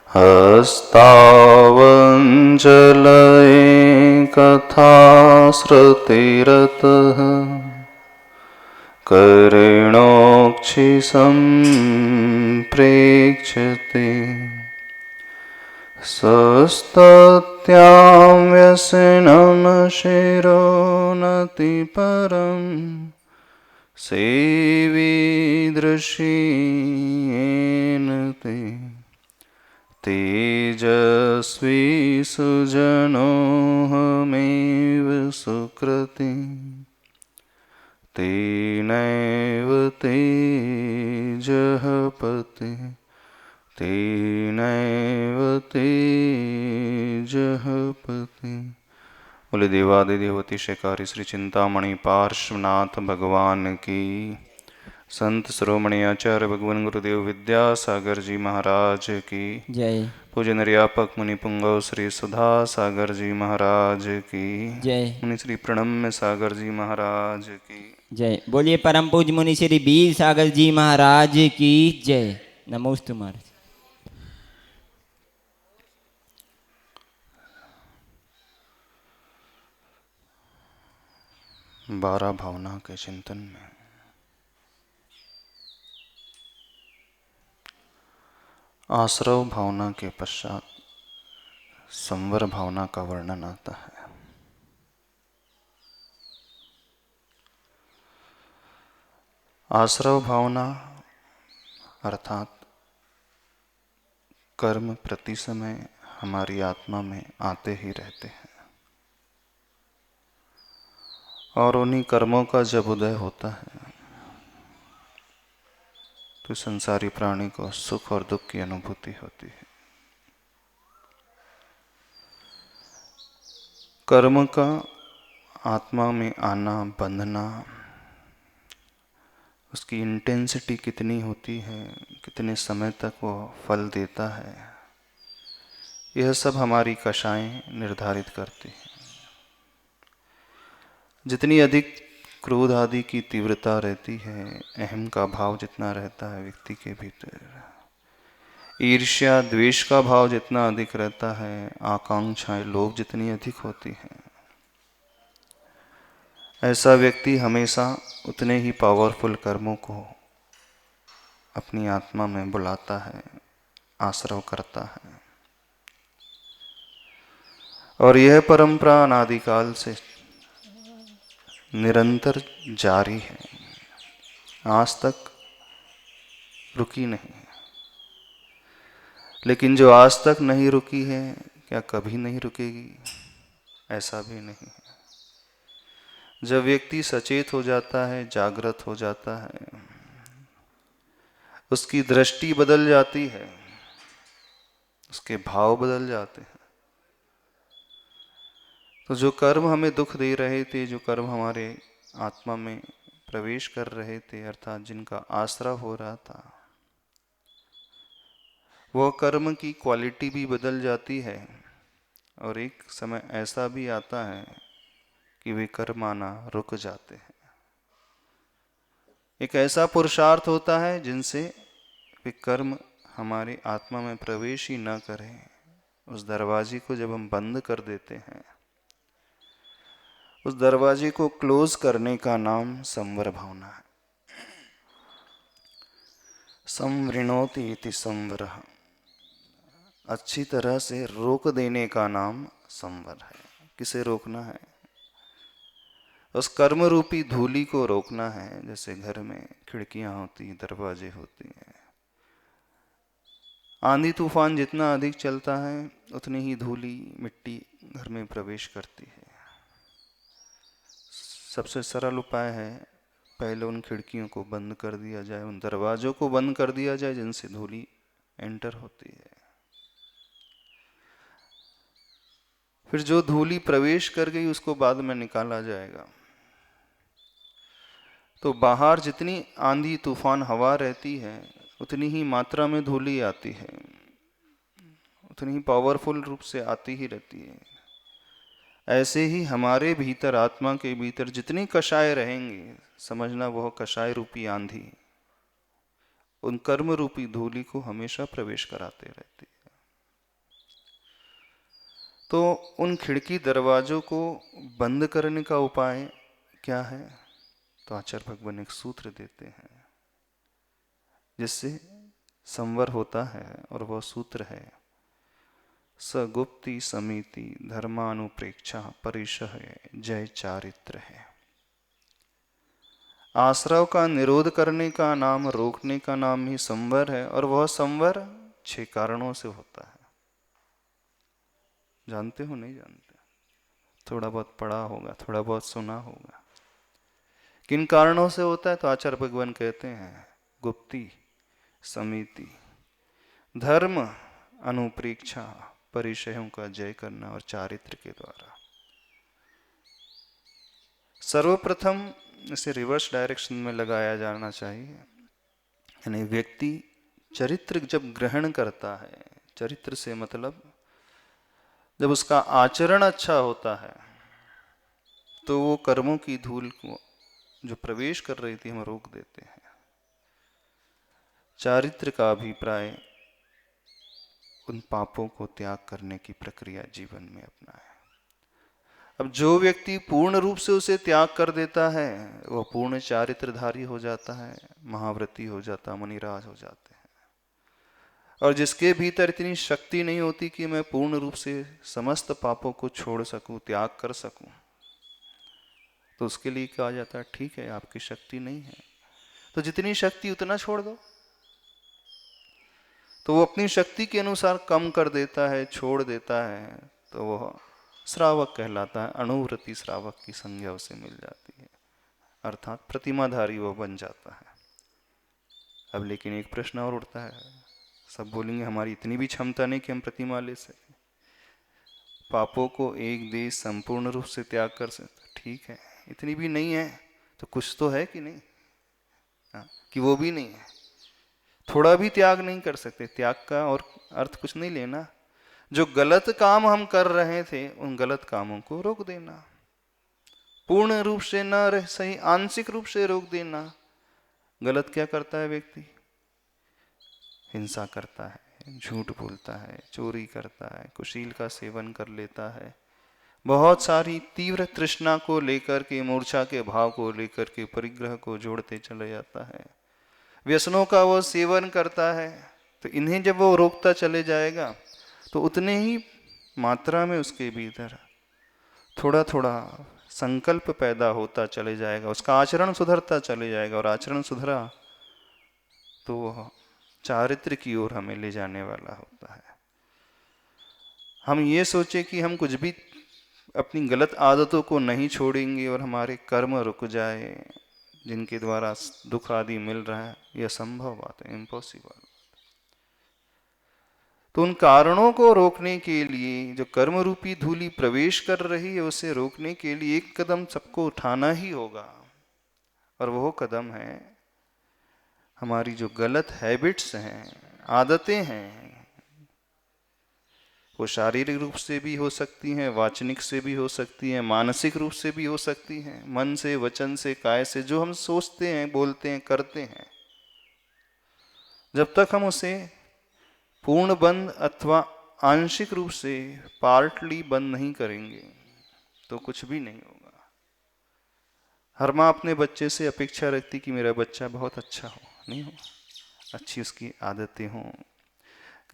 हस्तावञ्चलये करेणोक्षिसम्प्रेक्ष्यते सस्तत्यां व्यसनं शिरोनतिपरं सेवीदृशीयेन ते तेजस्वी सुजनोऽहमेव सुकृति तेनैव तेजः पते तेनैव तेजः पते। बोले देवादिदेवती शेकारी श्री चिंतामणि पार्श्वनाथ भगवान की, संत शिरोमणि आचार्य भगवान गुरुदेव विद्यासागर जी महाराज की जय। पूज्य निर्यापक मुनि पुंगव श्री सुधा सागर जी महाराज की जय। मुनि श्री प्रणम्य सागर जी महाराज की जय। बोलिए परम पूज्य मुनि श्री वीर सागर जी महाराज की जय। नमोस्तु महाराज। 12 भावना के चिंतन में आश्रव भावना के पश्चात संवर भावना का वर्णन आता है। आश्रव भावना अर्थात कर्म प्रति समय हमारी आत्मा में आते ही रहते हैं और उन्हीं कर्मों का जब उदय होता है तो संसारी प्राणी को सुख और दुख की अनुभूति होती है। कर्म का आत्मा में आना, बंधना, उसकी इंटेंसिटी कितनी होती है, कितने समय तक वो फल देता है, यह सब हमारी कषाएं निर्धारित करती हैं। जितनी अधिक क्रोध आदि की तीव्रता रहती है, अहम का भाव जितना रहता है व्यक्ति के भीतर, ईर्ष्या द्वेष का भाव जितना अधिक रहता है, आकांक्षाएं लोभ जितनी अधिक होती हैं, ऐसा व्यक्ति हमेशा उतने ही पावरफुल कर्मों को अपनी आत्मा में बुलाता है, आश्रव करता है। और यह परंपरा अनादिकाल से निरंतर जारी है, आज तक रुकी नहीं। लेकिन जो आज तक नहीं रुकी है, क्या कभी नहीं रुकेगी? ऐसा भी नहीं है। जब व्यक्ति सचेत हो जाता है, जागृत हो जाता है, उसकी दृष्टि बदल जाती है, उसके भाव बदल जाते हैं। तो जो कर्म हमें दुख दे रहे थे, जो कर्म हमारे आत्मा में प्रवेश कर रहे थे, अर्थात जिनका आश्रय हो रहा था, वह कर्म की क्वालिटी भी बदल जाती है और एक समय ऐसा भी आता है कि वे कर्म आना रुक जाते हैं। एक ऐसा पुरुषार्थ होता है जिनसे वे कर्म हमारे आत्मा में प्रवेश ही न करें। उस दरवाजे को जब हम बंद कर देते हैं, उस दरवाजे को क्लोज करने का नाम संवर भावना है। संवृणोति इति संवरः, अच्छी तरह से रोक देने का नाम संवर है। किसे रोकना है? उस कर्म रूपी धूली को रोकना है। जैसे घर में खिड़कियां होती, दरवाजे होते हैं, आंधी तूफान जितना अधिक चलता है उतनी ही धूली मिट्टी घर में प्रवेश करती है। सबसे सरल उपाय है, पहले उन खिड़कियों को बंद कर दिया जाए, उन दरवाजों को बंद कर दिया जाए जिनसे धूली एंटर होती है। फिर जो धूली प्रवेश कर गई उसको बाद में निकाला जाएगा। तो बाहर जितनी आंधी तूफान हवा रहती है उतनी ही मात्रा में धूली आती है, उतनी ही पावरफुल रूप से आती ही रहती है। ऐसे ही हमारे भीतर, आत्मा के भीतर जितनी कषाय रहेंगे, समझना वह कषाय रूपी आंधी उन कर्म रूपी धूली को हमेशा प्रवेश कराते रहती है। तो उन खिड़की दरवाजों को बंद करने का उपाय क्या है? तो आचार्य भगवान एक सूत्र देते हैं जिससे संवर होता है, और वह सूत्र है सगुप्ति समिति धर्मानुप्रेक्षा परिशह जय चारित्र है। आश्रव का निरोध करने का नाम, रोकने का नाम ही संवर है, और वह संवर 6 कारणों से होता है। जानते हो नहीं जानते? थोड़ा बहुत पढ़ा होगा, थोड़ा बहुत सुना होगा। किन कारणों से होता है? तो आचार्य भगवान कहते हैं गुप्ति समिति धर्म अनुप्रेक्षा परिचयों का जय करना और चारित्र के द्वारा। सर्वप्रथम इसे रिवर्स डायरेक्शन में लगाया जाना चाहिए, यानी व्यक्ति चरित्र जब ग्रहण करता है, चरित्र से मतलब जब उसका आचरण अच्छा होता है, तो वो कर्मों की धूल को जो प्रवेश कर रही थी हम रोक देते हैं। चारित्र का अभिप्राय उन पापों को त्याग करने की प्रक्रिया जीवन में अपनाए। अब जो व्यक्ति पूर्ण रूप से उसे त्याग कर देता है वह पूर्ण चारित्रधारी हो जाता है, महाव्रती हो जाता, मुनिराज हो जाते हैं। और जिसके भीतर इतनी शक्ति नहीं होती कि मैं पूर्ण रूप से समस्त पापों को छोड़ सकूं, त्याग कर सकूं, तो उसके लिए कहा जाता है ठीक है आपकी शक्ति नहीं है तो जितनी शक्ति उतना छोड़ दो। तो वो अपनी शक्ति के अनुसार कम कर देता है, छोड़ देता है, तो वह श्रावक कहलाता है। अणुव्रती श्रावक की संज्ञा उसे मिल जाती है, अर्थात प्रतिमाधारी वह बन जाता है। अब लेकिन एक प्रश्न और उठता है, सब बोलेंगे हमारी इतनी भी क्षमता नहीं कि हम प्रतिमा ले सकें, पापों को एक देश संपूर्ण रूप से त्याग कर सकते। ठीक है, इतनी भी नहीं है तो कुछ तो है कि नहीं? कि वो भी नहीं है, थोड़ा भी त्याग नहीं कर सकते। त्याग का और अर्थ कुछ नहीं लेना, जो गलत काम हम कर रहे थे उन गलत कामों को रोक देना, पूर्ण रूप से न रह सही आंशिक रूप से रोक देना। गलत क्या करता है व्यक्ति? हिंसा करता है, झूठ बोलता है, चोरी करता है, कुशील का सेवन कर लेता है, बहुत सारी तीव्र तृष्णा को लेकर के, मूर्छा के भाव को लेकर के परिग्रह को जोड़ते चले जाता है, व्यसनों का वो सेवन करता है। तो इन्हें जब वो रोकता चले जाएगा तो उतने ही मात्रा में उसके भीतर थोड़ा थोड़ा संकल्प पैदा होता चले जाएगा, उसका आचरण सुधरता चले जाएगा, और आचरण सुधरा तो वह चारित्र की ओर हमें ले जाने वाला होता है। हम ये सोचे कि हम कुछ भी अपनी गलत आदतों को नहीं छोड़ेंगे और हमारे कर्म रुक जाए जिनके द्वारा दुख आदि मिल रहा है, यह असंभव बात है, इम्पॉसिबल। तो उन कारणों को रोकने के लिए, जो कर्म रूपी धूली प्रवेश कर रही है उसे रोकने के लिए एक कदम सबको उठाना ही होगा, और वो कदम है हमारी जो गलत हैबिट्स हैं, आदतें हैं। वो शारीरिक रूप से भी हो सकती हैं, वाचनिक से भी हो सकती हैं, मानसिक रूप से भी हो सकती हैं, मन से, वचन से, काय से, जो हम सोचते हैं, बोलते हैं, करते हैं। जब तक हम उसे पूर्ण बंद अथवा आंशिक रूप से पार्टली बंद नहीं करेंगे तो कुछ भी नहीं होगा। हर माँ अपने बच्चे से अपेक्षा रखती कि मेरा बच्चा बहुत अच्छा हो, नहीं हो, अच्छी उसकी आदतें हों,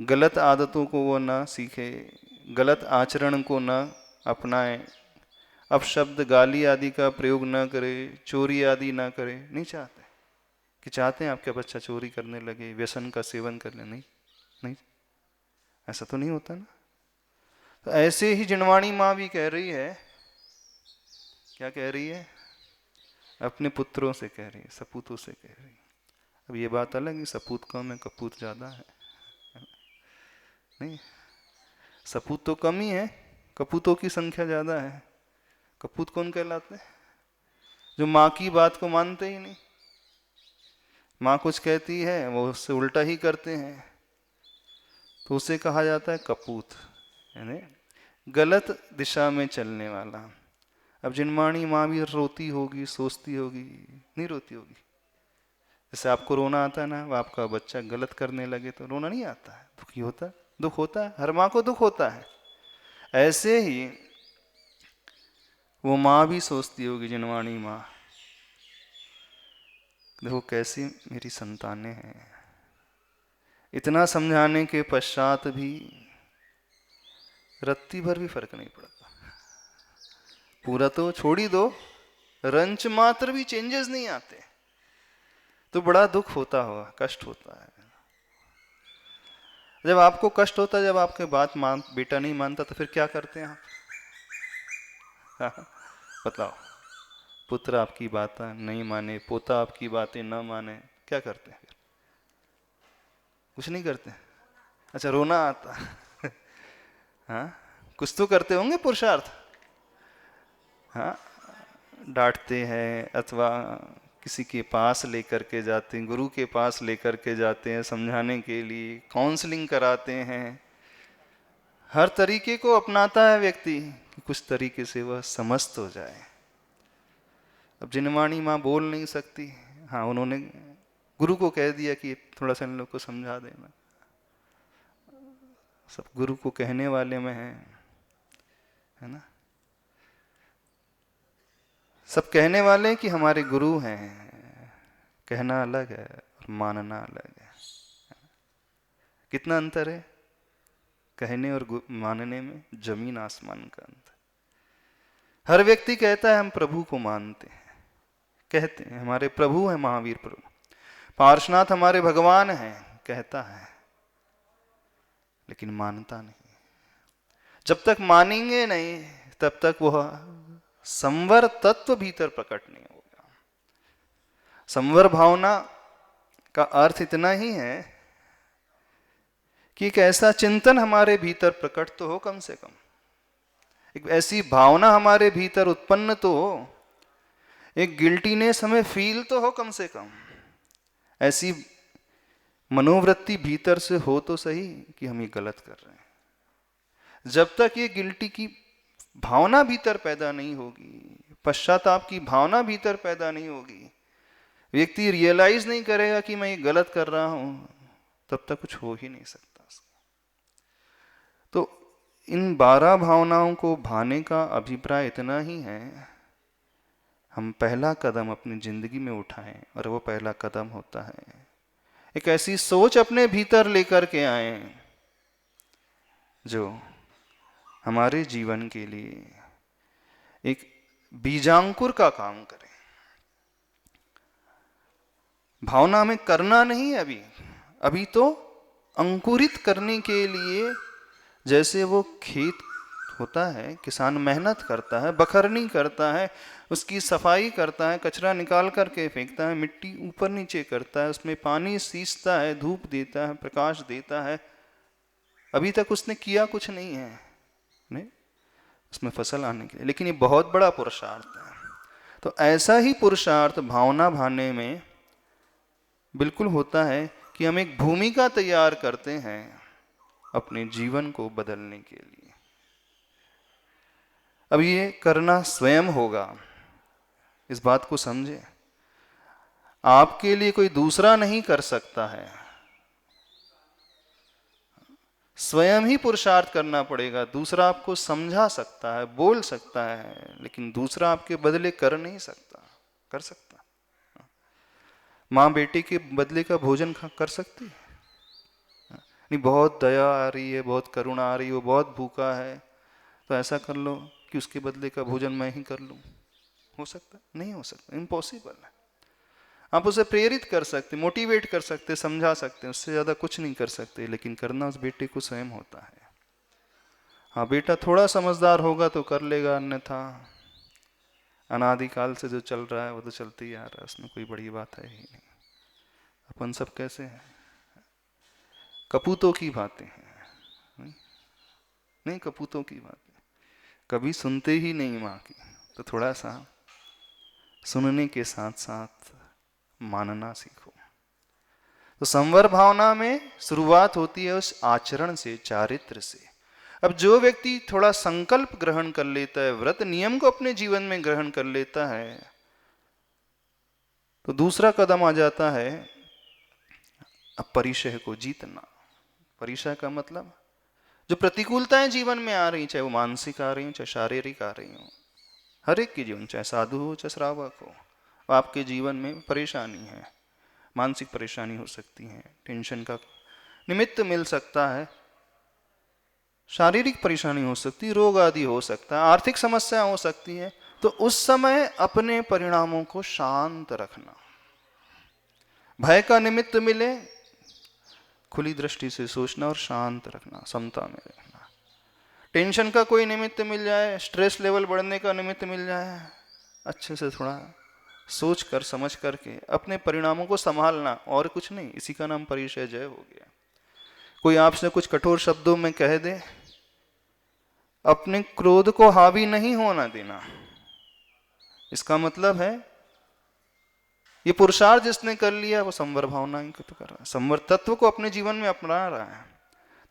गलत आदतों को वो ना सीखे, गलत आचरण को ना अपनाए, अपशब्द गाली आदि का प्रयोग ना करे, चोरी आदि ना करे। नहीं चाहते कि चाहते हैं आपका बच्चा चोरी करने लगे, व्यसन का सेवन करने? नहीं, नहीं, ऐसा तो नहीं होता ना। तो ऐसे ही जिनवाणी माँ भी कह रही है, क्या कह रही है? अपने पुत्रों से कह रही है, सपूतों से कह रही है। अब ये बात अलग है, सपूत कम है, कपूत ज्यादा है। नहीं, सपूत तो कम ही है, कपूतों की संख्या ज्यादा है। कपूत कौन कहलाते हैं? जो माँ की बात को मानते ही नहीं, माँ कुछ कहती है वो उससे उल्टा ही करते हैं, तो उसे कहा जाता है कपूत, यानी गलत दिशा में चलने वाला। अब जिनवाणी माँ भी रोती होगी, सोचती होगी, नहीं रोती होगी? जैसे आपको रोना आता है ना, वो आपका बच्चा गलत करने लगे तो रोना नहीं आता है, दुखी होता है, दुख होता है, हर माँ को दुख होता है। ऐसे ही वो माँ भी सोचती होगी, जिनवाणी माँ, देखो कैसी मेरी संतानें हैं, इतना समझाने के पश्चात भी रत्ती भर भी फर्क नहीं पड़ता। पूरा तो छोड़ ही दो, रंच मात्र भी चेंजेस नहीं आते, तो बड़ा दुख होता होगा, कष्ट होता है। जब आपको कष्ट होता है, जब आपके बात बेटा नहीं मानता, तो फिर क्या करते हैं आप? हाँ, बताओ। पुत्र आपकी बातें नहीं माने, पोता आपकी बातें ना माने, क्या करते हैं फिर? कुछ नहीं करते। अच्छा, रोना आता। हाँ, कुछ तो करते होंगे पुरुषार्थ। हाँ, डांटते हैं, अथवा किसी के पास लेकर के जाते हैं, गुरु के पास लेकर के जाते हैं समझाने के लिए, काउंसलिंग कराते हैं। हर तरीके को अपनाता है व्यक्ति कि कुछ तरीके से वह समस्त हो जाए। अब जिनवाणी माँ बोल नहीं सकती, हाँ, उन्होंने गुरु को कह दिया कि थोड़ा सा इन लोग को समझा देना। सब गुरु को कहने वाले में है ना। सब कहने वाले हैं कि हमारे गुरु हैं, कहना अलग है और मानना अलग है। कितना अंतर है कहने और मानने में, जमीन आसमान का अंतर। हर व्यक्ति कहता है हम प्रभु को मानते हैं, कहते हैं हमारे प्रभु हैं महावीर प्रभु, पार्श्वनाथ हमारे भगवान हैं, कहता है, लेकिन मानता नहीं। जब तक मानेंगे नहीं, तब तक वह संवर तत्व भीतर प्रकट नहीं होगा। संवर भावना का अर्थ इतना ही है कि एक ऐसा चिंतन हमारे भीतर प्रकट तो हो, कम से कम एक ऐसी भावना हमारे भीतर उत्पन्न तो हो, एक गिल्टीनेस हमें फील तो हो, कम से कम ऐसी मनोवृत्ति भीतर से हो तो सही कि हम ये गलत कर रहे हैं। जब तक ये गिल्टी की भावना भीतर पैदा नहीं होगी, पश्चाताप की भावना भीतर पैदा नहीं होगी, व्यक्ति रियलाइज नहीं करेगा कि मैं ये गलत कर रहा हूं, तब तक कुछ हो ही नहीं सकता। तो इन 12 भावनाओं को भाने का अभिप्राय इतना ही है, हम पहला कदम अपनी जिंदगी में उठाएं, और वो पहला कदम होता है एक ऐसी सोच अपने भीतर लेकर के आए जो हमारे जीवन के लिए एक बीजांकुर का काम करे। भावना में करना नहीं, अभी तो अंकुरित करने के लिए, जैसे वो खेत होता है, किसान मेहनत करता है, बखरनी करता है, उसकी सफाई करता है, कचरा निकाल करके फेंकता है, मिट्टी ऊपर नीचे करता है, उसमें पानी सींचता है, धूप देता है, प्रकाश देता है, अभी तक उसने किया कुछ नहीं है नहीं उसमें फसल आने के लिए, लेकिन ये बहुत बड़ा पुरुषार्थ है। तो ऐसा ही पुरुषार्थ भावना भाने में बिल्कुल होता है कि हम एक भूमिका तैयार करते हैं अपने जीवन को बदलने के लिए। अब ये करना स्वयं होगा, इस बात को समझे। आपके लिए कोई दूसरा नहीं कर सकता है, स्वयं ही पुरुषार्थ करना पड़ेगा। दूसरा आपको समझा सकता है, बोल सकता है, लेकिन दूसरा आपके बदले कर नहीं सकता। कर सकता माँ बेटे के बदले का भोजन कर सकती है नहीं? बहुत दया आ रही है, बहुत करुणा आ रही है, वो बहुत भूखा है, तो ऐसा कर लो कि उसके बदले का भोजन मैं ही कर लूं। हो सकता? नहीं हो सकता, इम्पॉसिबल है। आप उसे प्रेरित कर सकते, मोटिवेट कर सकते, समझा सकते, उससे ज़्यादा कुछ नहीं कर सकते, लेकिन करना उस बेटे को स्वयं होता है। हाँ, बेटा थोड़ा समझदार होगा तो कर लेगा, अन्यथा अनादिकाल से जो चल रहा है वो तो चलते ही आ रहा है, उसमें कोई बड़ी बात है ही नहीं। अपन सब कैसे हैं? कपूतों की बातें हैं, नहीं कपूतों की बातें, कभी सुनते ही नहीं माँ की, तो थोड़ा सा सुनने के साथ साथ मानना सीखो। तो संवर भावना में शुरुआत होती है उस आचरण से, चारित्र से। अब जो व्यक्ति थोड़ा संकल्प ग्रहण कर लेता है, व्रत नियम को अपने जीवन में ग्रहण कर लेता है, तो दूसरा कदम आ जाता है अब परिचय को जीतना। परिचय का मतलब जो प्रतिकूलताएं जीवन में आ रही, चाहे वो मानसिक आ रही हो, चाहे शारीरिक आ रही हो, हर एक के जीवन, चाहे साधु हो चाहे श्रावक हो, आपके जीवन में परेशानी है, मानसिक परेशानी हो सकती है, टेंशन का निमित्त मिल सकता है, शारीरिक परेशानी हो सकती है, रोग आदि हो सकता है, आर्थिक समस्या हो सकती है। तो उस समय अपने परिणामों को शांत रखना, भय का निमित्त मिले खुली दृष्टि से सोचना और शांत रखना, समता में रहना। टेंशन का कोई निमित्त मिल जाए, स्ट्रेस लेवल बढ़ने का निमित्त मिल जाए, अच्छे से थोड़ा सोच कर समझ करके अपने परिणामों को संभालना, और कुछ नहीं। इसी का नाम परिचय जय हो गया। कोई आपसे कुछ कठोर शब्दों में कह दे, अपने क्रोध को हावी नहीं होना देना। इसका मतलब है ये पुरुषार्थ जिसने कर लिया वो संवर भावना कर रहा है, संवर तत्व को अपने जीवन में अपना रहा है।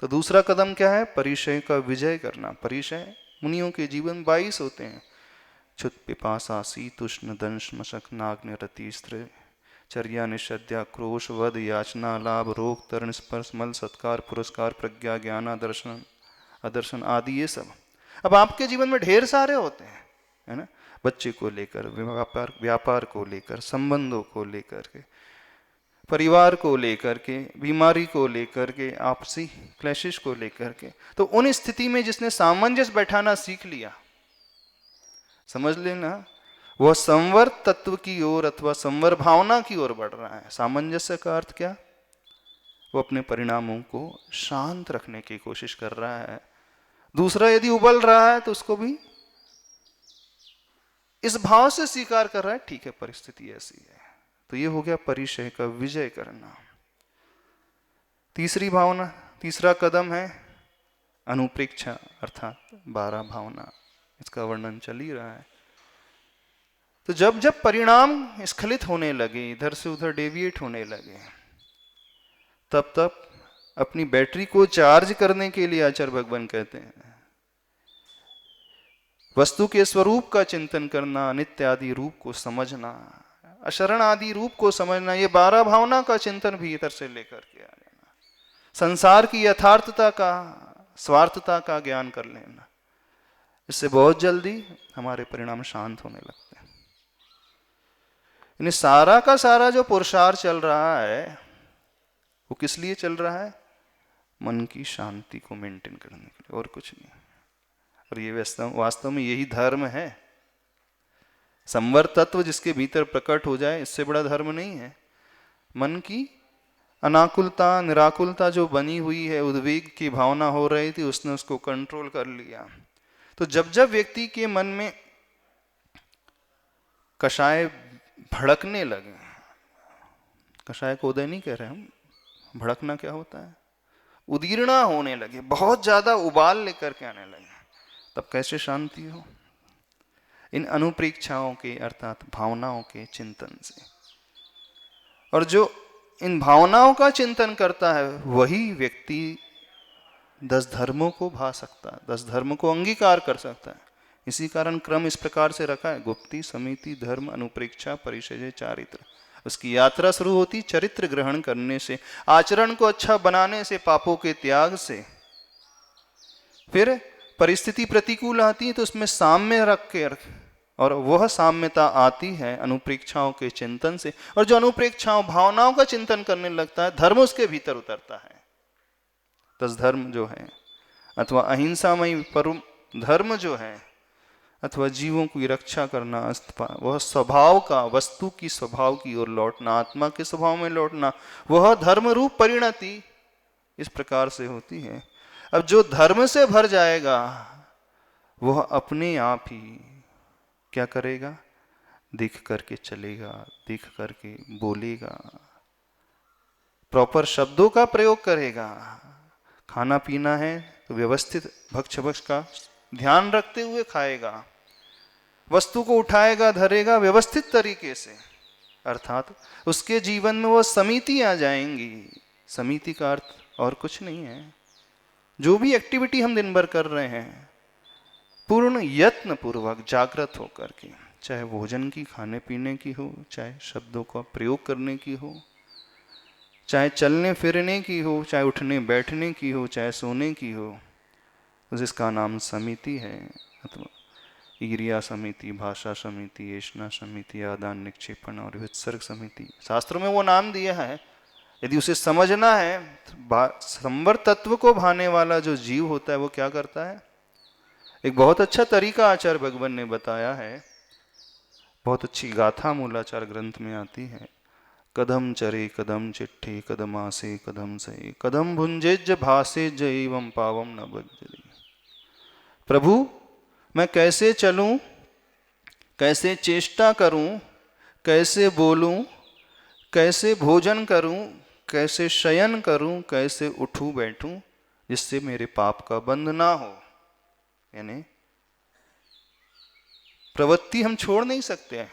तो दूसरा कदम क्या है? परिचय का विजय करना। परिचय मुनियों के जीवन 22 होते हैं। क्षुत पिपासा शीतुष्ण दंश मशक नाग्नि रति स्त्री चर्या निषद्या क्रोश वध याचना लाभ रोग तरण स्पर्श मल सत्कार पुरस्कार प्रज्ञा ज्ञान आदर्शन आदर्शन आदि, ये सब अब आपके जीवन में ढेर सारे होते हैं, है ना। बच्चे को लेकर, व्यापार को लेकर, संबंधों को लेकर के, परिवार को लेकर के, बीमारी को लेकर के, आपसी क्लैशेस को लेकर के। तो उन स्थिति में जिसने सामंजस्य बैठाना सीख लिया, समझ लेना वह संवर तत्व की ओर अथवा संवर भावना की ओर बढ़ रहा है। सामंजस्य का अर्थ क्या? वो अपने परिणामों को शांत रखने की कोशिश कर रहा है। दूसरा यदि उबल रहा है तो उसको भी इस भाव से स्वीकार कर रहा है, ठीक है परिस्थिति ऐसी है। तो ये हो गया परिचय का विजय करना। तीसरी भावना, तीसरा कदम है अनुप्रेक्षा, अर्थात 12 भावना। इसका वर्णन चल ही रहा है। तो जब जब परिणाम स्खलित होने लगे, इधर से उधर डेविएट होने लगे, तब तब अपनी बैटरी को चार्ज करने के लिए आचार्य भगवान कहते हैं वस्तु के स्वरूप का चिंतन करना, नित्य आदि रूप को समझना, अशरण आदि रूप को समझना, ये 12 भावना का चिंतन भी इधर से लेकर के आ जाना। संसार की यथार्थता का, स्वार्थता का ज्ञान कर लेना। इससे बहुत जल्दी हमारे परिणाम शांत होने लगते हैं। यानी सारा का सारा जो पुरुषार्थ चल रहा है वो किस लिए चल रहा है? मन की शांति को मेंटेन करने के लिए, और कुछ नहीं। और ये वास्तव में यही धर्म है। संवर तत्व जिसके भीतर प्रकट हो जाए, इससे बड़ा धर्म नहीं है। मन की अनाकुलता, निराकुलता जो बनी हुई है, उद्वेग की भावना हो रही थी, उसने उसको कंट्रोल कर लिया। तो जब जब व्यक्ति के मन में कषाय भड़कने लगे, कषाय को उदय नहीं कह रहे हम, भड़कना क्या होता है? उदीर्णा होने लगे, बहुत ज्यादा उबाल लेकर के आने लगे, तब कैसे शांति हो? इन अनुप्रेक्षाओं के अर्थात भावनाओं के चिंतन से। और जो इन भावनाओं का चिंतन करता है वही व्यक्ति 10 धर्मों को भा सकता है, 10 धर्म को अंगीकार कर सकता है। इसी कारण क्रम इस प्रकार से रखा है, गुप्ति, समिति, धर्म, अनुप्रेक्षा, परिचय, चारित्र। उसकी यात्रा शुरू होती चरित्र ग्रहण करने से, आचरण को अच्छा बनाने से, पापों के त्याग से। फिर परिस्थिति प्रतिकूल आती है तो उसमें साम्य रख के, और वह साम्यता आती है अनुप्रेक्षाओं के चिंतन से। और जो अनुप्रेक्षाओं भावनाओं का चिंतन करने लगता है, धर्म उसके भीतर उतरता है। 10 धर्म जो है, अथवा अहिंसामयी परम धर्म जो है, अथवा जीवों की रक्षा करना, वह स्वभाव का, वस्तु की स्वभाव की ओर लौटना, आत्मा के स्वभाव में लौटना, वह धर्म रूप परिणति इस प्रकार से होती है। अब जो धर्म से भर जाएगा वह अपने आप ही क्या करेगा? देख करके चलेगा, देख करके बोलेगा, प्रॉपर शब्दों का प्रयोग करेगा। खाना पीना है तो व्यवस्थित भक्ष का ध्यान रखते हुए खाएगा, वस्तु को उठाएगा, धरेगा व्यवस्थित तरीके से। अर्थात उसके जीवन में वह समिति आ जाएंगी। समिति का अर्थ और कुछ नहीं है, जो भी एक्टिविटी हम दिन भर कर रहे हैं पूर्ण यत्न पूर्वक जागृत होकर के, चाहे भोजन की, खाने पीने की हो, चाहे शब्दों का प्रयोग करने की हो, चाहे चलने फिरने की हो, चाहे उठने बैठने की हो, चाहे सोने की हो, जिसका नाम समिति है, अथवा ईरिया समिति, भाषा समिति, एषणा समिति, आदान निक्षेपण और वित्सर्ग समिति, शास्त्रों में वो नाम दिया है। यदि उसे समझना है, संवर तत्व को भाने वाला जो जीव होता है वो क्या करता है। एक बहुत अच्छा तरीका आचार्य भगवान ने बताया है, बहुत अच्छी गाथा मूलाचार ग्रंथ में आती है। कदम चरे कदम चिट्ठे कदम आसे कदम से कदम भुंजेज भासे जैवम पावम न बज्जरी। प्रभु मैं कैसे चलूं, कैसे चेष्टा करूं, कैसे बोलूं, कैसे भोजन करूं, कैसे शयन करूं, कैसे उठूं बैठूं, जिससे मेरे पाप का बंध ना हो। यानी प्रवृत्ति हम छोड़ नहीं सकते हैं।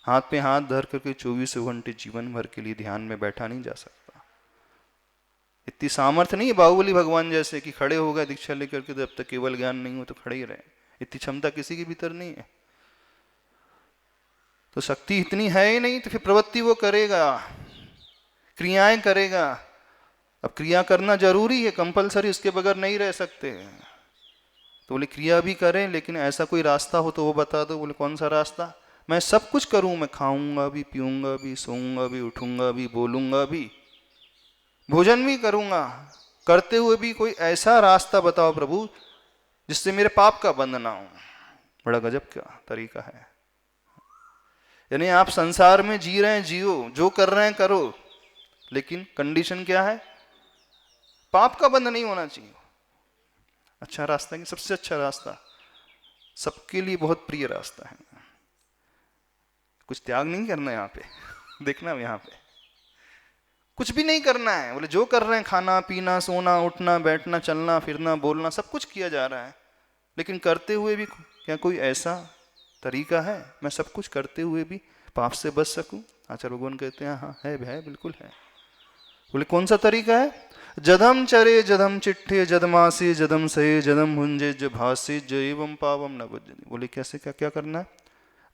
हाथ पे हाथ धर करके 24 घंटे जीवन भर के लिए ध्यान में बैठा नहीं जा सकता। इतनी सामर्थ्य नहीं है बाहुबली भगवान जैसे कि खड़े हो गए दीक्षा लेकर के, जब तक केवल ज्ञान नहीं हो तो खड़े ही रहे। इतनी क्षमता किसी के भीतर नहीं है। तो शक्ति इतनी है ही नहीं, तो फिर प्रवृत्ति वो करेगा, क्रियाएं करेगा। अब क्रिया करना जरूरी है, कंपलसरी, उसके बगैर नहीं रह सकते। तो बोले क्रिया भी करें, लेकिन ऐसा कोई रास्ता हो तो वो बता दो। बोले कौन सा रास्ता। मैं सब कुछ करूं, मैं खाऊंगा भी, पीऊंगा भी, सोऊंगा भी, उठूंगा भी, बोलूंगा भी, भोजन भी करूंगा, करते हुए भी कोई ऐसा रास्ता बताओ प्रभु जिससे मेरे पाप का बंध ना हो। बड़ा गजब का तरीका है। यानी आप संसार में जी रहे हैं, जियो, जो कर रहे हैं करो, लेकिन कंडीशन क्या है, पाप का बंध नहीं होना चाहिए। अच्छा रास्ता है, सबसे अच्छा रास्ता, सबके लिए बहुत प्रिय रास्ता है। कुछ त्याग नहीं करना यहाँ पे देखना यहाँ पे कुछ भी नहीं करना है। बोले जो कर रहे हैं, खाना पीना, सोना, उठना, बैठना, चलना फिरना, बोलना, सब कुछ किया जा रहा है, लेकिन करते हुए भी क्या कोई ऐसा तरीका है मैं सब कुछ करते हुए भी पाप से बच सकूं। आचार्य भगवान कहते हैं हाँ है, बिल्कुल है। बोले कौन सा तरीका है। जदम चरे जदम चिट्ठे जदमासे जदम सहे जदम भुंजे ज भासे ज एवं पावम न बज्जति। बोले कैसे, क्या क्या करना है।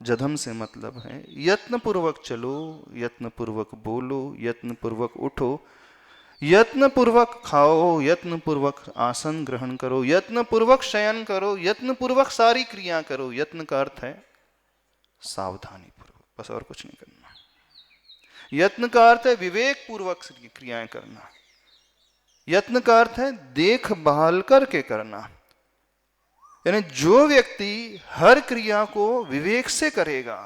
जदम से मतलब है यत्न पूर्वक चलो, यत्न पूर्वक बोलो, यत्न पूर्वक उठो, यत्न पूर्वक खाओ, यत्न पूर्वक आसन ग्रहण करो, यत्न पूर्वक शयन करो, यत्न पूर्वक सारी क्रिया करो। यत्न का अर्थ है सावधानी पूर्वक, बस और कुछ नहीं करना। यत्न का अर्थ है विवेक पूर्वक क्रियाएं करना। यत्न का अर्थ है देखभाल करके करना। यानी जो व्यक्ति हर क्रिया को विवेक से करेगा,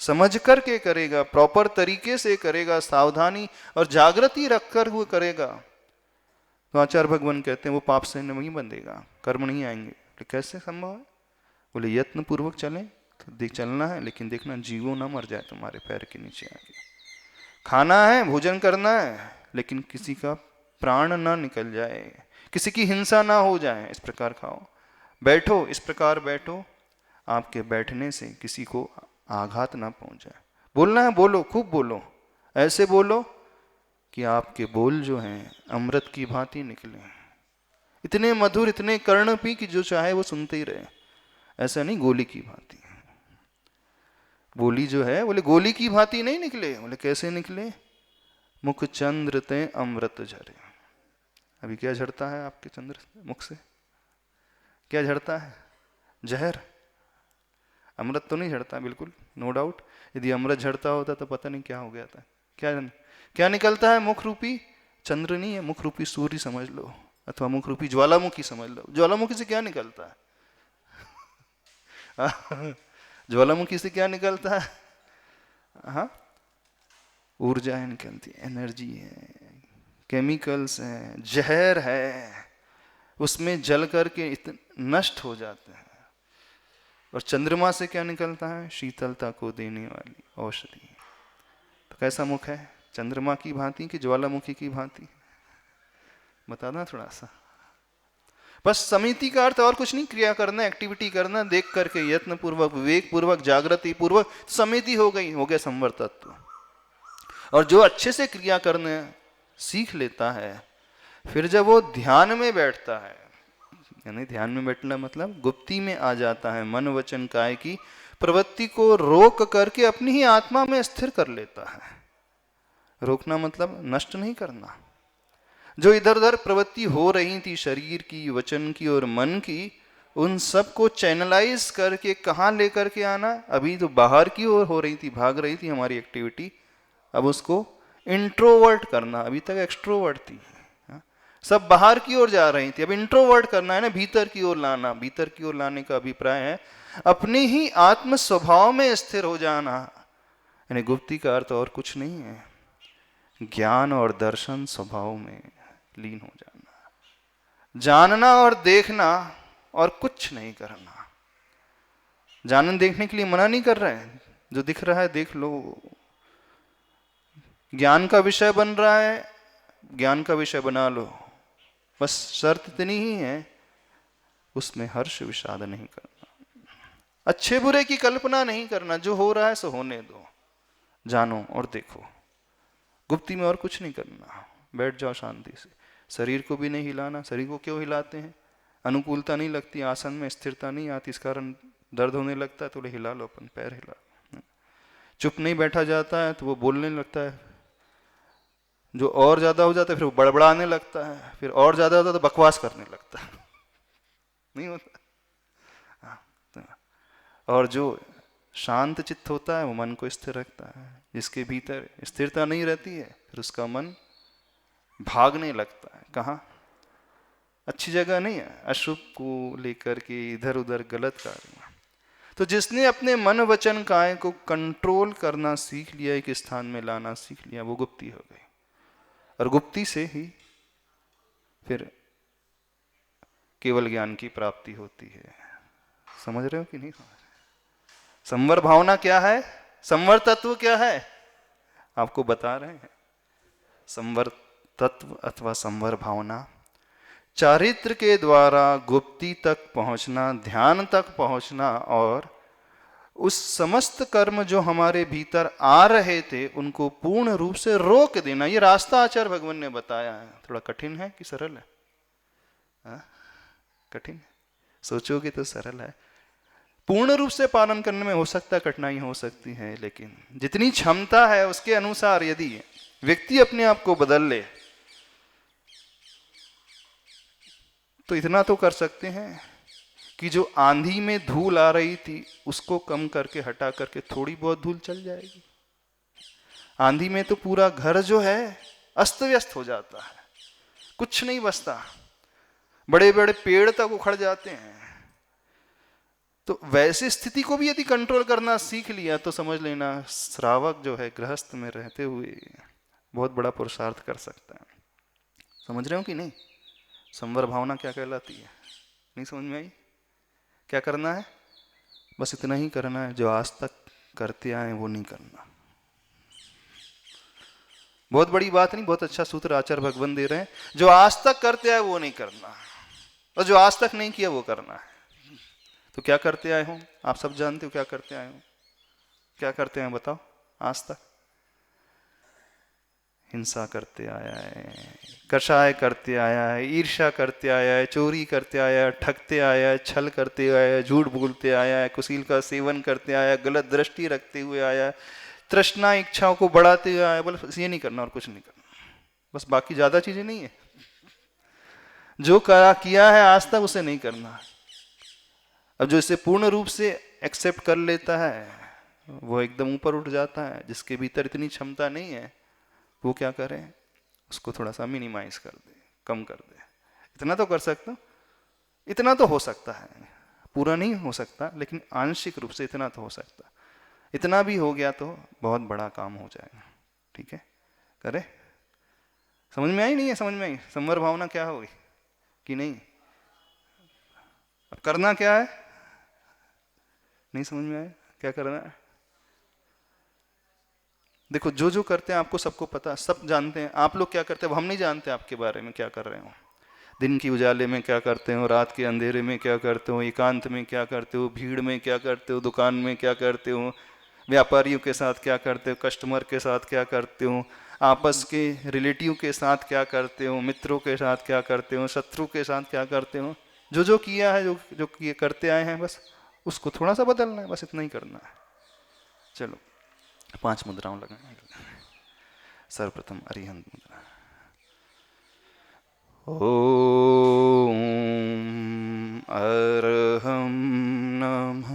समझ करके करेगा, प्रॉपर तरीके से करेगा, सावधानी और जागृति रखकर वो करेगा, तो आचार्य भगवान कहते हैं वो पाप से नहीं बंधेगा, कर्म नहीं आएंगे। तो कैसे संभव है। बोले यत्न पूर्वक चलें, तो देख चलना है, लेकिन देखना जीवो ना मर जाए तुम्हारे पैर के नीचे आके। खाना है, भोजन करना है, लेकिन किसी का प्राण ना निकल जाए, किसी की हिंसा ना हो जाए, इस प्रकार खाओ। बैठो, इस प्रकार बैठो, आपके बैठने से किसी को आघात ना पहुंचे। बोलना है, बोलो, खूब बोलो, ऐसे बोलो कि आपके बोल जो हैं अमृत की भांति निकले, इतने मधुर, इतने कर्णपी कि जो चाहे वो सुनते ही रहे। ऐसा नहीं गोली की भांति। बोली जो है बोले गोली की भांति नहीं निकले। बोले कैसे निकले। मुख चंद्र ते अमृत झरे। अभी क्या झड़ता है आपके चंद्र मुख से, क्या झड़ता है। जहर। अमृत तो नहीं झड़ता, बिल्कुल नो डाउट। यदि अमृत झड़ता होता तो पता नहीं क्या हो गया था। क्या निकलता है। मुख रूपी चंद्र नहीं है, मुख रूपी सूर्य समझ लो, अथवा मुख रूपी ज्वालामुखी समझ लो। ज्वालामुखी से क्या निकलता है ज्वालामुखी से क्या निकलता है। हाँ, ऊर्जा निकलती है, एनर्जी है, केमिकल्स है, जहर है, उसमें जल करके नष्ट हो जाते हैं। और चंद्रमा से क्या निकलता है, शीतलता को देने वाली औषधि। तो कैसा मुख है, चंद्रमा की भांति कि ज्वालामुखी की भांति, बताना थोड़ा सा। बस समिति का अर्थ और कुछ नहीं, क्रिया करना, एक्टिविटी करना, देख करके यत्न पूर्वक, विवेक पूर्वक, जागृति पूर्वक, समिति हो गई, हो गया संवर तत्व। और जो अच्छे से क्रिया करने सीख लेता है, फिर जब वो ध्यान में बैठता है, यानी ध्यान में बैठना मतलब गुप्ती में आ जाता है, मन वचन काय की प्रवृत्ति को रोक करके अपनी ही आत्मा में स्थिर कर लेता है। रोकना मतलब नष्ट नहीं करना। जो इधर उधर प्रवृत्ति हो रही थी शरीर की, वचन की और मन की, उन सब को चैनलाइज करके कहाँ लेकर के आना। अभी तो बाहर की ओर हो रही थी, भाग रही थी हमारी एक्टिविटी, अब उसको इंट्रोवर्ट करना। अभी तक एक्सट्रोवर्ट थी, सब बाहर की ओर जा रही थी, अब इंट्रोवर्ट करना है ना, भीतर की ओर लाना। भीतर की ओर लाने का अभिप्राय है अपने ही आत्म स्वभाव में स्थिर हो जाना। यानी गुप्ती का अर्थ और कुछ नहीं है, ज्ञान और दर्शन स्वभाव में लीन हो जाना, जानना और देखना और कुछ नहीं करना। जानने देखने के लिए मना नहीं कर रहे हैं, जो दिख रहा है देख लो। ज्ञान का विषय बन रहा है, ज्ञान का विषय बना लो, बस शर्त इतनी ही है, उसमें हर्ष विषाद नहीं करना, अच्छे बुरे की कल्पना नहीं करना, जो हो रहा है सो होने दो, जानो और देखो। गुप्ती में और कुछ नहीं करना, बैठ जाओ शांति से। शरीर को भी नहीं हिलाना। शरीर को क्यों हिलाते हैं? अनुकूलता नहीं लगती, आसन में स्थिरता नहीं आती, इस कारण दर्द होने लगता है, तो हिला लो, अपन पैर हिला लो। चुप नहीं बैठा जाता है तो वो बोलने लगता है, जो और ज्यादा हो जाता है फिर वो बड़बड़ाने लगता है, फिर और ज्यादा होता है तो बकवास करने लगता है, नहीं होता। और जो शांत चित्त होता है वो मन को स्थिर रखता है। जिसके भीतर स्थिरता नहीं रहती है फिर उसका मन भागने लगता है। कहाँ? अच्छी जगह नहीं है, अशुभ को लेकर के इधर उधर गलत कार्य। तो जिसने अपने मन वचन काया को कंट्रोल करना सीख लिया, एक स्थान में लाना सीख लिया, वो गुप्ती हो गई। और गुप्ती से ही फिर केवल ज्ञान की प्राप्ति होती है। समझ रहे हो कि नहीं समझ रहे? संवर भावना क्या है? संवर तत्व क्या है? आपको बता रहे हैं। संवर तत्व अथवा संवर भावना चारित्र के द्वारा गुप्ती तक पहुंचना, ध्यान तक पहुंचना, और उस समस्त कर्म जो हमारे भीतर आ रहे थे उनको पूर्ण रूप से रोक देना। ये रास्ता आचार्य भगवान ने बताया है। थोड़ा कठिन है कि सरल है? कठिन है? सोचोगे तो सरल है। पूर्ण रूप से पालन करने में हो सकता है कठिनाई हो सकती है, लेकिन जितनी क्षमता है उसके अनुसार यदि व्यक्ति अपने आप को बदल ले तो इतना तो कर सकते हैं कि जो आंधी में धूल आ रही थी उसको कम करके हटा करके थोड़ी बहुत धूल चल जाएगी। आंधी में तो पूरा घर जो है अस्त व्यस्त हो जाता है, कुछ नहीं बचता, बड़े बड़े पेड़ तक उखड़ जाते हैं। तो वैसी स्थिति को भी यदि कंट्रोल करना सीख लिया तो समझ लेना श्रावक जो है गृहस्थ में रहते हुए बहुत बड़ा पुरुषार्थ कर सकता है। समझ रहे हो कि नहीं? संवर भावना क्या कहलाती है? नहीं समझ में आई? क्या करना है? बस इतना ही करना है, जो आज तक करते आए वो नहीं करना। बहुत बड़ी बात नहीं, बहुत अच्छा सूत्र आचार्य भगवान दे रहे हैं। जो आज तक करते आए वो नहीं करना, और जो आज तक नहीं किया वो करना है। तो क्या करते आए हो? आप सब जानते हो क्या करते आए हो। क्या करते हैं बताओ? आज तक हिंसा करते आया है, कषाय करते आया है, ईर्ष्या करते आया है, चोरी करते आया है, ठगते आया है, छल करते आया है, झूठ बोलते आया है, कुशील का सेवन करते आया है, गलत दृष्टि रखते हुए आया है, तृष्णा इच्छाओं को बढ़ाते हुए आया है। बस ये नहीं करना और कुछ नहीं करना, बस बाकी ज्यादा चीजें नहीं है। जो करा किया है आज तक उसे नहीं करना। अब जो इसे पूर्ण रूप से एक्सेप्ट कर लेता है वो एकदम ऊपर उठ जाता है। जिसके भीतर इतनी क्षमता नहीं है वो क्या करे? उसको थोड़ा सा मिनिमाइज कर दे, कम कर दे। इतना तो कर सकता, इतना तो हो सकता है, पूरा नहीं हो सकता लेकिन आंशिक रूप से इतना तो हो सकता। इतना भी हो गया तो बहुत बड़ा काम हो जाएगा। ठीक है, करे? समझ में आई? नहीं है समझ में आई? संवर भावना क्या होगी कि नहीं? अब करना क्या है? नहीं समझ में आया? क्या करना है? देखो, जो जो करते हैं आपको सबको पता, सब जानते हैं। आप लोग क्या करते हैं हम नहीं जानते आपके बारे में क्या कर रहे हो। दिन की उजाले में क्या करते हो, रात के अंधेरे में क्या करते हो, एकांत में क्या करते हो, भीड़ में क्या करते हो, दुकान में क्या करते हो, व्यापारियों के साथ क्या करते हो, कस्टमर के साथ क्या करते हो, आपस के रिलेटिव के साथ क्या करते हो, मित्रों के साथ क्या करते हो, शत्रु के साथ क्या करते हो। जो जो किया है, जो जो करते आए हैं, बस उसको थोड़ा सा बदलना है, बस इतना ही करना है। चलो 5 मुद्राओं लगाएं। सर्वप्रथम अरिहंत मुद्रा। ॐ अर्हं नमः।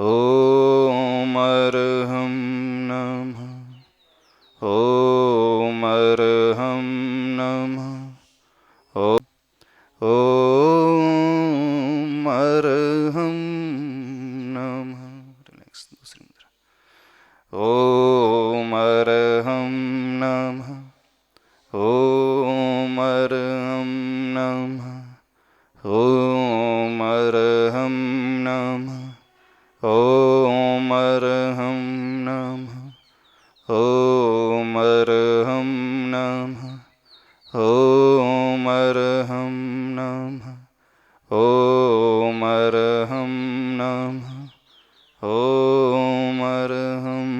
ॐ अर्हं नमः। ॐ अर्हं नमः। ॐ अर्हं नमः। रिलैक्स, दूसरी मुद्रा। ॐ अर्हं नमः। ॐ अर्हं नमः। ॐ अर्हं नमः। ॐ अर्हं नमः। ॐ अर्हं नमः। ॐ अर्हं नमः। ॐ अर्हं नमः। ॐ अर्हं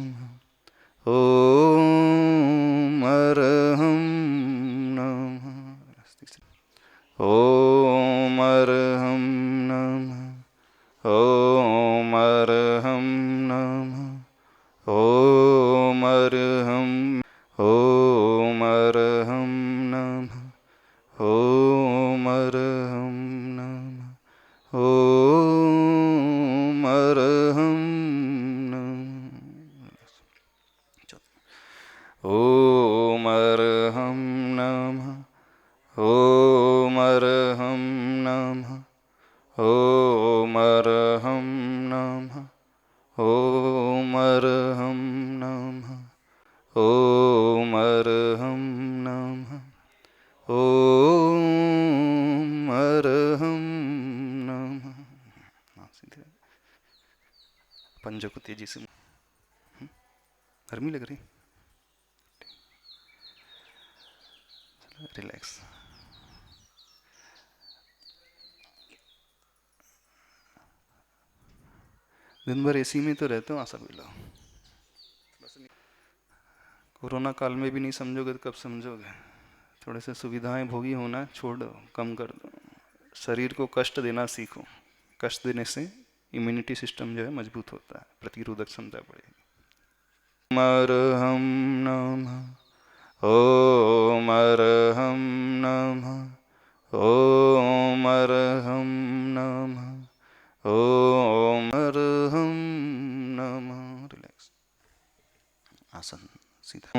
नमः। ॐ अर्हं नमः। ॐ अर्हं नमः। ॐ अर्हं नमः। ॐ अर्हं ॐ अर्हं नमः। ॐ अर्हं नमः। ॐ अर्हं नमः। ॐ अर्हं नमः। ॐ अर्हं नमः। ॐ अर्हं नमः। ॐ अर्हं नमः। ॐ अर्हं नमः। ॐ अर्हं नमः। पंजों को तेजी से, गर्मी लग रही, रिलैक्स। दिन भर एसी में तो रहते हो आशा भी लो। कोरोना काल में भी नहीं समझोगे तो कब समझोगे। थोड़े से सुविधाएं भोगी होना छोड़ दो, कम कर दो। शरीर को कष्ट देना सीखो। कष्ट देने से इम्यूनिटी सिस्टम जो है मजबूत होता है, प्रतिरोधक क्षमता बढ़ेगी। ॐ अर्हं नमः। ॐ अर्हं नमः। ॐ अर्हं नमः। ॐ अर्हं नमः। रिलैक्स, आसन सीधा।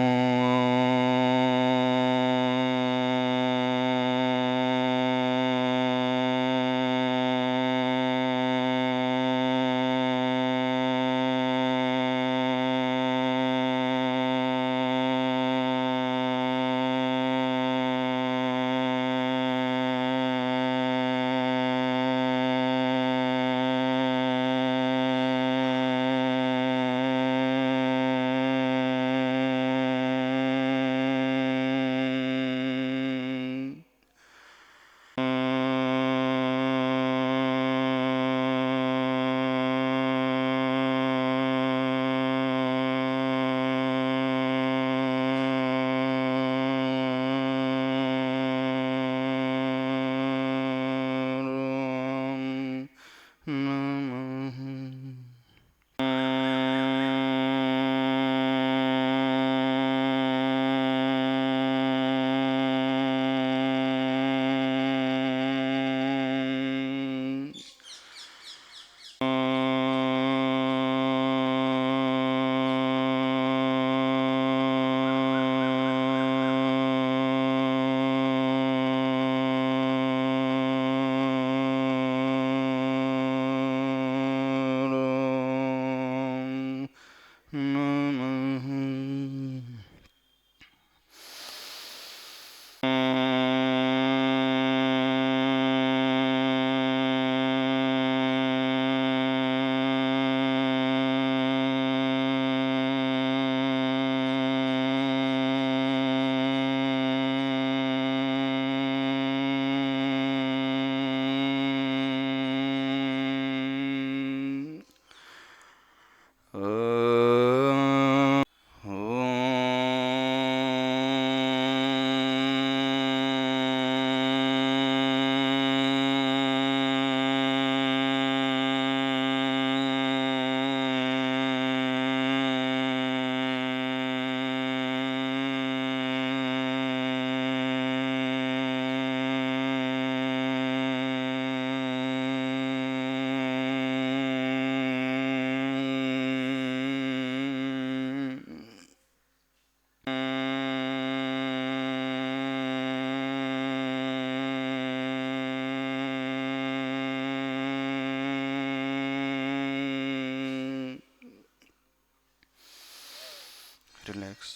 रिलैक्स।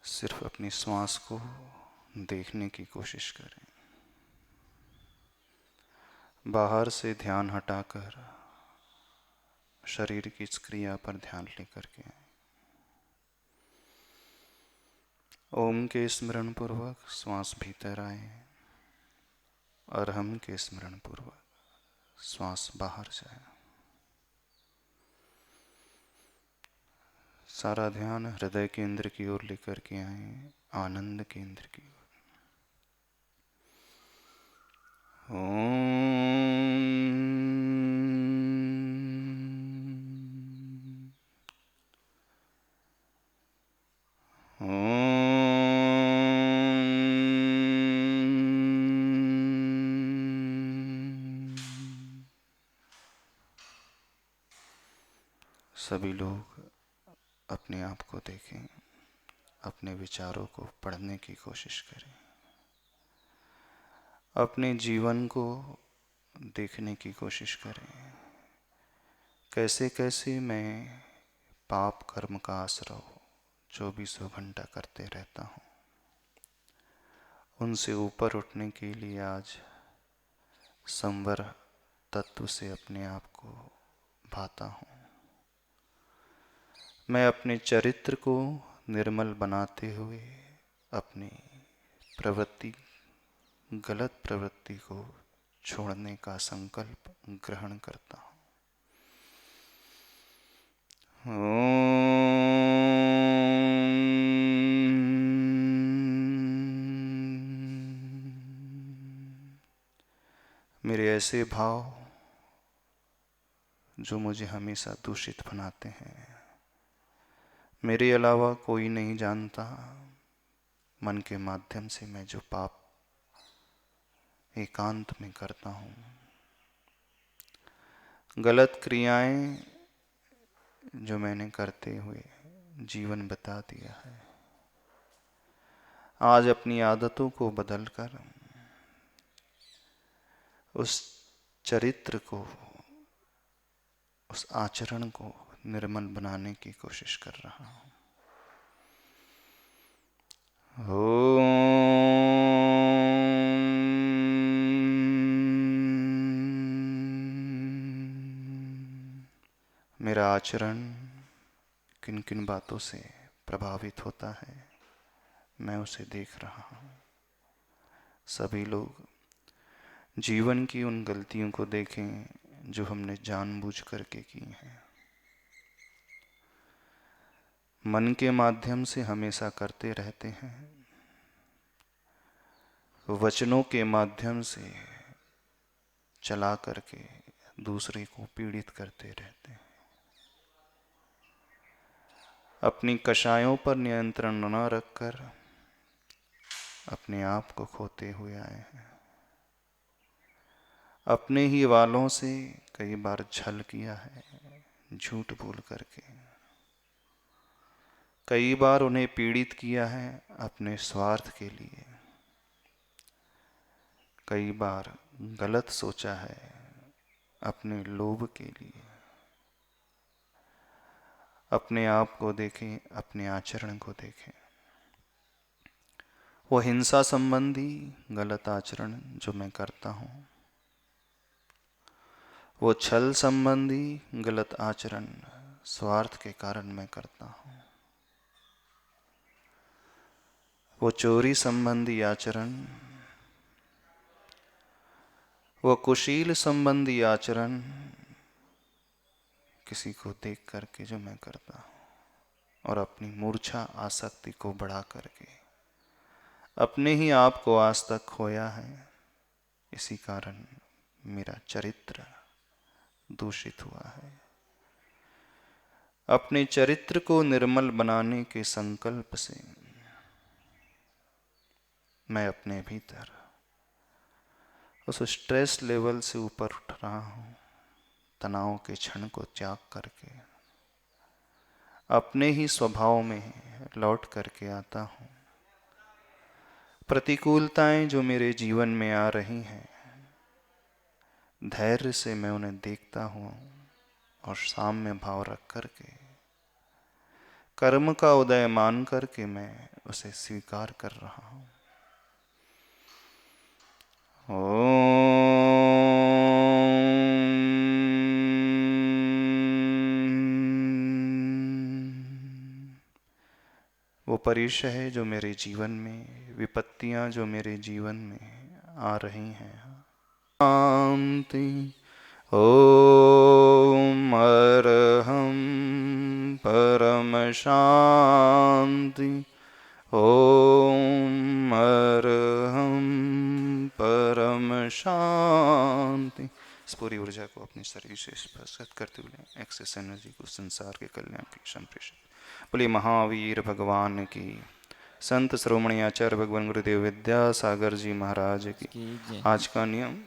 सिर्फ अपनी श्वास को देखने की कोशिश करें। बाहर से ध्यान हटाकर शरीर की इस क्रिया पर ध्यान लेकर के आए। ओम के स्मरण पूर्वक श्वास भीतर आए, अरहम के स्मरण पूर्वक श्वास बाहर जाए। सारा ध्यान हृदय केंद्र की ओर लेकर के आए, आनंद केंद्र की ओर। सभी लोग अपने आप को देखें, अपने विचारों को पढ़ने की कोशिश करें, अपने जीवन को देखने की कोशिश करें। कैसे कैसे मैं पाप कर्म का आश्रव 24 घंटा करते रहता हूँ। उनसे ऊपर उठने के लिए आज संवर तत्व से अपने आप को भाता हूँ। मैं अपने चरित्र को निर्मल बनाते हुए अपनी प्रवृत्ति, गलत प्रवृत्ति को छोड़ने का संकल्प ग्रहण करता हूँ। मेरे ऐसे भाव जो मुझे हमेशा दूषित बनाते हैं, मेरे अलावा कोई नहीं जानता। मन के माध्यम से मैं जो पाप एकांत में करता हूँ, गलत क्रियाएं जो मैंने करते हुए जीवन बिता दिया है, आज अपनी आदतों को बदलकर उस चरित्र को, उस आचरण को निर्मल बनाने की कोशिश कर रहा हूँ। मेरा आचरण किन किन बातों से प्रभावित होता है, मैं उसे देख रहा हूँ। सभी लोग जीवन की उन गलतियों को देखें जो हमने जानबूझ करके की हैं। मन के माध्यम से हमेशा करते रहते हैं, वचनों के माध्यम से चला करके दूसरे को पीड़ित करते रहते हैं। अपनी कषायों पर नियंत्रण न रखकर अपने आप को खोते हुए आए हैं। अपने ही वालों से कई बार छल किया है, झूठ बोल करके। कई बार उन्हें पीड़ित किया है अपने स्वार्थ के लिए। कई बार गलत सोचा है अपने लोभ के लिए। अपने आप को देखें, अपने आचरण को देखें। वो हिंसा संबंधी गलत आचरण जो मैं करता हूँ, वो छल संबंधी गलत आचरण स्वार्थ के कारण मैं करता हूँ, वो चोरी संबंधी आचरण, वो कुशील संबंधी आचरण किसी को देख करके जो मैं करता हूँ, और अपनी मूर्छा आसक्ति को बढ़ा करके अपने ही आप को आज तक खोया है। इसी कारण मेरा चरित्र दूषित हुआ है। अपने चरित्र को निर्मल बनाने के संकल्प से मैं अपने भीतर उस स्ट्रेस लेवल से ऊपर उठ रहा हूँ। तनाव के क्षण को त्याग करके अपने ही स्वभाव में लौट करके आता हूँ। प्रतिकूलताएं जो मेरे जीवन में आ रही हैं, धैर्य से मैं उन्हें देखता हूँ, और साम्य भाव रख करके, कर्म का उदय मान करके मैं उसे स्वीकार कर रहा हूं। वो परिश्य है जो मेरे जीवन में, विपत्तियां जो मेरे जीवन में आ रही हैं, शांति। ओम अरहं परम शांति। ओम अरहं परम शांति। इस पूरी ऊर्जा को अपने शरीर से स्पर्श करते हुए एक्सेस एनर्जी को संसार के कल्याण के संप्रेषित। बोलिए महावीर भगवान की, संत श्रोमणी आचार्य भगवान गुरुदेव विद्यासागर जी महाराज की। की जय। आज का नियम